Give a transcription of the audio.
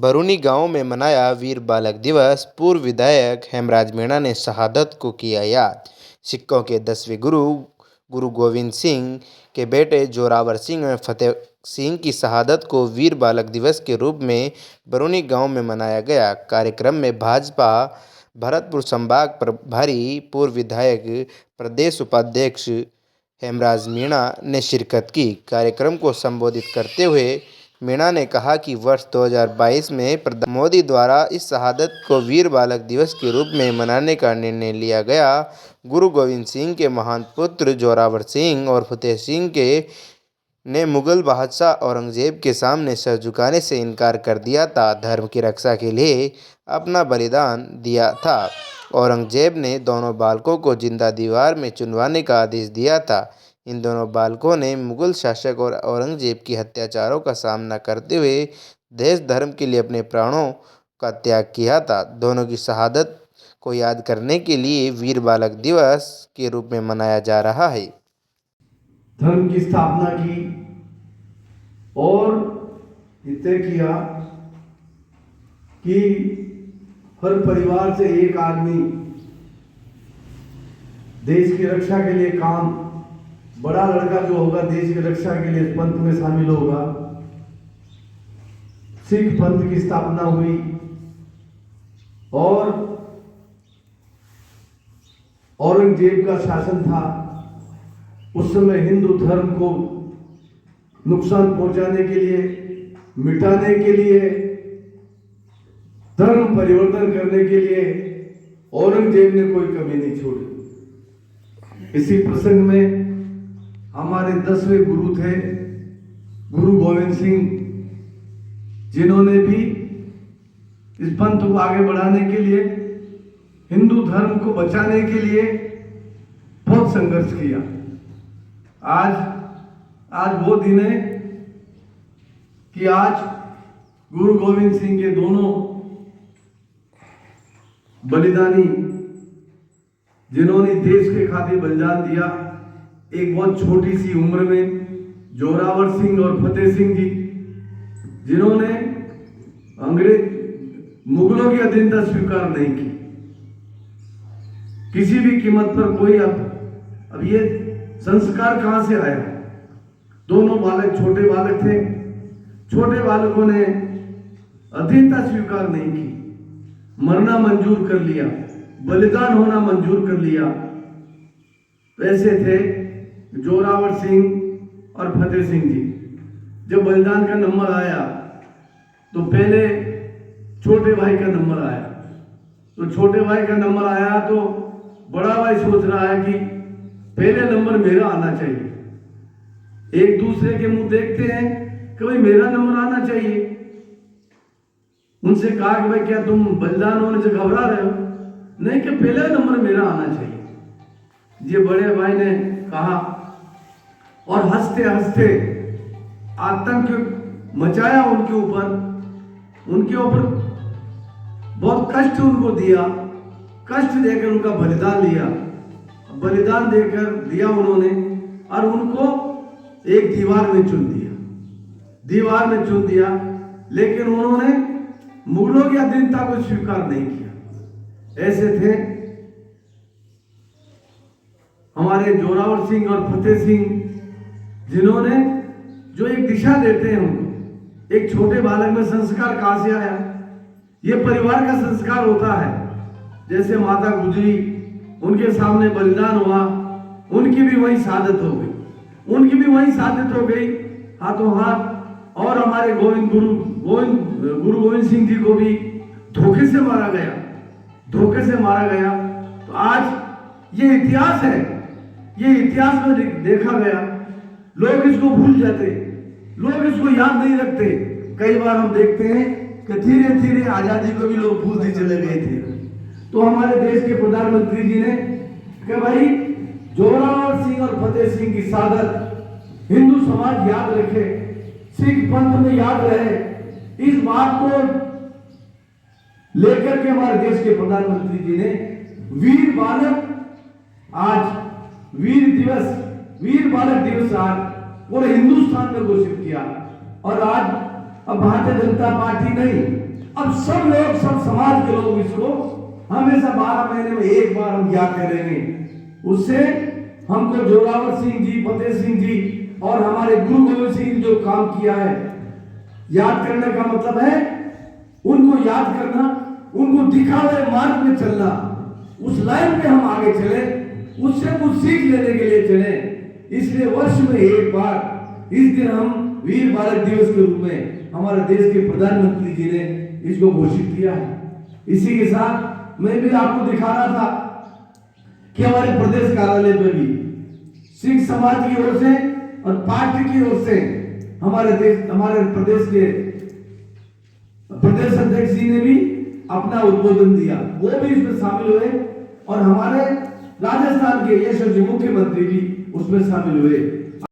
बरूनी गांव में मनाया वीर बालक दिवस। पूर्व विधायक हेमराज मीणा ने शहादत को किया याद। सिखों के 10वें गुरु गुरु गोविंद सिंह के बेटे जोरावर सिंह और फतेह सिंह की शहादत को वीर बालक दिवस के रूप में बरूनी गांव में मनाया गया। कार्यक्रम में भाजपा भरतपुर संभाग प्रभारी पूर्व विधायक प्रदेश उपाध्यक्ष हेमराज मीणा ने शिरकत की। कार्यक्रम को संबोधित करते हुए मीणा ने कहा कि वर्ष 2022 में प्रधानमंत्री मोदी द्वारा इस शहादत को वीर बालक दिवस के रूप में मनाने का निर्णय लिया गया। गुरु गोविंद सिंह के महान पुत्र जोरावर सिंह और फतेह सिंह के ने मुगल बादशाह औरंगजेब के सामने सर झुकाने से इनकार कर दिया था, धर्म की रक्षा के लिए अपना बलिदान दिया था। औरंगजेब ने दोनों बालकों को जिंदा दीवार में चुनवाने का आदेश दिया था। इन दोनों बालकों ने मुगल शासक और औरंगजेब की अत्याचारों का सामना करते हुए देश धर्म के लिए अपने प्राणों का त्याग किया था। दोनों की शहादत को याद करने के लिए वीर बालक दिवस के रूप में मनाया जा रहा है। धर्म की स्थापना की और तय किया कि हर परिवार से एक आदमी देश की रक्षा के लिए काम, बड़ा लड़का जो होगा देश की रक्षा के लिए पंथ में शामिल होगा। सिख पंथ की स्थापना हुई और औरंगजेब का शासन था। उस समय हिंदू धर्म को नुकसान पहुंचाने के लिए, मिटाने के लिए, धर्म परिवर्तन करने के लिए औरंगजेब ने कोई कमी नहीं छोड़ी। इसी प्रसंग में हमारे 10वें गुरु थे गुरु गोविंद सिंह, जिन्होंने भी इस पंथ को आगे बढ़ाने के लिए, हिंदू धर्म को बचाने के लिए बहुत संघर्ष किया। आज वो दिन है कि आज गुरु गोविंद सिंह के दोनों बलिदानी, जिन्होंने देश के खातिर बलिदान दिया, एक बहुत छोटी सी उम्र में जोरावर सिंह और फतेह सिंह जी, जिन्होंने मुगलों की अधीनता स्वीकार नहीं की किसी भी कीमत पर। कोई अब ये संस्कार कहां से आया? दोनों बालक छोटे बालक थे, छोटे बालकों ने अधीनता स्वीकार नहीं की, मरना मंजूर कर लिया, बलिदान होना मंजूर कर लिया। वैसे थे जोरावर सिंह और फतेह सिंह जी। जब बलिदान का नंबर आया तो पहले छोटे भाई का नंबर आया। तो छोटे भाई का नंबर आया तो बड़ा भाई सोच रहा है कि पहले नंबर मेरा आना चाहिए। एक दूसरे के मुंह देखते हैं कि भाई मेरा नंबर आना चाहिए। उनसे कहा कि भाई क्या तुम बलिदान होने से घबरा रहे हो? नहीं, कि पहले नंबर मेरा आना चाहिए। ये बड़े भाई ने कहा और हंसते हंसते आतंक मचाया उनके ऊपर बहुत कष्ट उनको दिया। कष्ट देकर उनका बलिदान लिया, बलिदान देकर दिया उन्होंने, और उनको एक दीवार में चुन दिया। लेकिन उन्होंने मुगलों की अधीनता को स्वीकार नहीं किया। ऐसे थे हमारे जोरावर सिंह और फतेह सिंह, जिन्होंने जो एक दिशा देते हैं उनको। एक छोटे बालक में संस्कार कहां से आया? ये परिवार का संस्कार होता है। जैसे माता गुजरी, उनके सामने बलिदान हुआ, उनकी भी वही शहादत हो गई, हाथों हाथ। और हमारे गुरु गोविंद सिंह जी को भी धोखे से मारा गया। तो आज ये इतिहास है, ये इतिहास में देखा गया। लोग इसको भूल जाते, लोग इसको याद नहीं रखते। कई बार हम देखते हैं कि धीरे धीरे आजादी को भी लोग भूलते चले गए थे। तो हमारे देश के प्रधानमंत्री जी ने कि भाई जोरावर सिंह और फतेह सिंह की शहादत हिंदू समाज याद रखे, सिख पंथ में याद रहे। इस बात को लेकर के हमारे देश के प्रधानमंत्री जी ने वीर बालक दिवस आज पूरे हिंदुस्तान में घोषित किया। और आज अब भारतीय जनता पार्टी नहीं, अब सब लोग, सब समाज के लोग इसको हमेशा 12 महीने में एक बार हम याद करेंगे। उससे हमको जोरावर सिंह जी, फतेह सिंह जी और हमारे गुरु गोविंद सिंह ने जो काम किया है, याद करने का मतलब है उनको याद करना, उनको दिखावे मार्ग में चलना, उस लाइन पे हम आगे चले, उससे कुछ सीख लेने के लिए चले। इसलिए वर्ष में एक बार इस दिन हम वीर बालक दिवस के रूप में हमारे देश के प्रधानमंत्री जी ने इसको घोषित किया है। इसी के साथ मैं भी आपको दिखा रहा था कि हमारे प्रदेश कार्यालय में भी सिख समाज की ओर से और पार्टी की ओर से हमारे प्रदेश के प्रदेश अध्यक्ष जी ने भी अपना उद्बोधन दिया, वो भी इसमें शामिल हुए और हमारे राजस्थान के यशस्वी मुख्यमंत्री भी उसमें शामिल हुए।